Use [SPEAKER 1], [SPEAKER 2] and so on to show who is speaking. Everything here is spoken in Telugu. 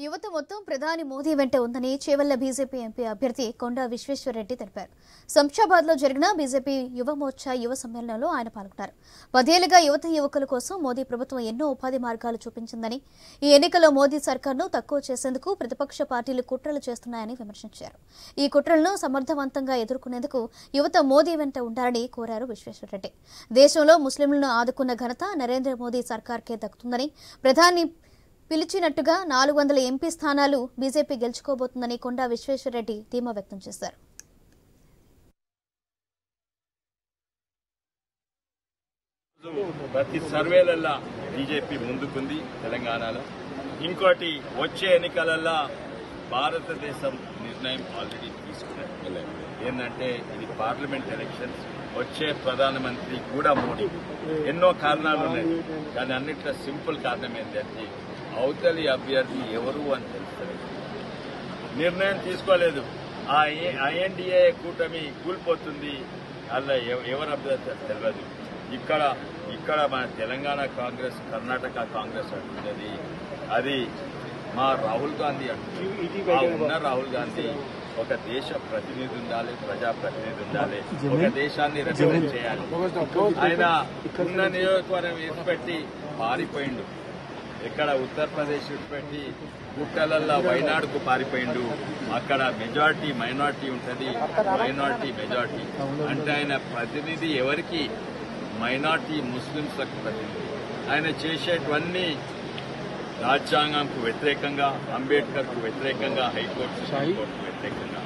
[SPEAKER 1] యువత మొత్తం ప్రధాని మోదీ వెంట ఉందని చేవెళ్ల బీజేపీ ఎంపీ అభ్యర్థి కొండా విశ్వేశ్వరరెడ్డి తెలిపారు. శంషాబాద్ లో జరిగిన బీజేపీ యువ మోర్చా యువ సమ్మేళనంలో ఆయన పాల్గొన్నారు. 10 ఏళ్లుగా యువకుల కోసం మోదీ ప్రభుత్వం ఎన్నో ఉపాధి మార్గాలు చూపించిందని, ఈ ఎన్నికల్లో మోదీ సర్కార్ను తక్కువ చేసేందుకు ప్రతిపక్ష పార్టీలు కుట్రలు చేస్తున్నాయని విమర్శించారు. ఈ కుట్రలను సమర్థవంతంగా ఎదుర్కొనేందుకు యువత మోదీ వెంట ఉండాలని కోరారు విశ్వేశ్వరరెడ్డి. దేశంలో ముస్లింలను ఆదుకున్న ఘనత నరేంద్ర మోదీ సర్కార్కే దక్కుతుందని, ప్రధాని పిలిచినట్టుగా 400 ఎంపీ స్థానాలు బీజేపీ గెలుచుకోబోతుందని కొండా విశ్వేశ్వరరెడ్డి ధీమా వ్యక్తం చేశారు.
[SPEAKER 2] ప్రతి సర్వేలల్లా బీజేపీ ముందుకుంది తెలంగాణలో. ఇంకోటి వచ్చే ఎన్నికలల్లా భారతదేశం నిర్ణయం ఆల్రెడీ తీసుకున్నట్టు ఏంటంటే ఇది పార్లమెంట్ ఎలక్షన్స్. వచ్చే ప్రధానమంత్రి కూడా మోడీ. ఎన్నో కారణాలు ఉన్నాయి, కానీ అన్నిట్లో సింపుల్ కారణం ఏంటంటే అవతలి అభ్యర్థి ఎవరు అని తెలుస్తుంది. నిర్ణయం తీసుకోలేదు. ఆ ఐఎన్డీఏ కూటమి కూలిపోతుంది, అలా ఎవరు అభ్యర్థి తెలియదు. ఇక్కడ మన తెలంగాణ కాంగ్రెస్, కర్ణాటక కాంగ్రెస్ అంటున్నది అది మా రాహుల్ గాంధీ అంటుంది. ఉన్న రాహుల్ గాంధీ ఒక దేశ ప్రతినిధి ఉండాలి, ప్రజా ప్రతినిధి ఉండాలి, ఒక దేశాన్ని రిప్రజెంట్ చేయాలి. ఆయన ఉన్న నియోజకవర్గం వేసిపెట్టి పారిపోయిండు. ఇక్కడ ఉత్తరప్రదేశ్ పెట్టి గుట్టలల్లా వైనాడుకు పారిపోయిండు. అక్కడ మెజార్టీ మైనార్టీ ఉంటుంది, మైనార్టీ మెజార్టీ అంటే ఆయన ప్రతినిధి ఎవరికి? మైనార్టీ ముస్లింస్లకు ప్రతినిధి. ఆయన చేసేటివన్నీ రాజ్యాంగంకు వ్యతిరేకంగా, అంబేద్కర్కు వ్యతిరేకంగా, హైకోర్టు వ్యతిరేకంగా.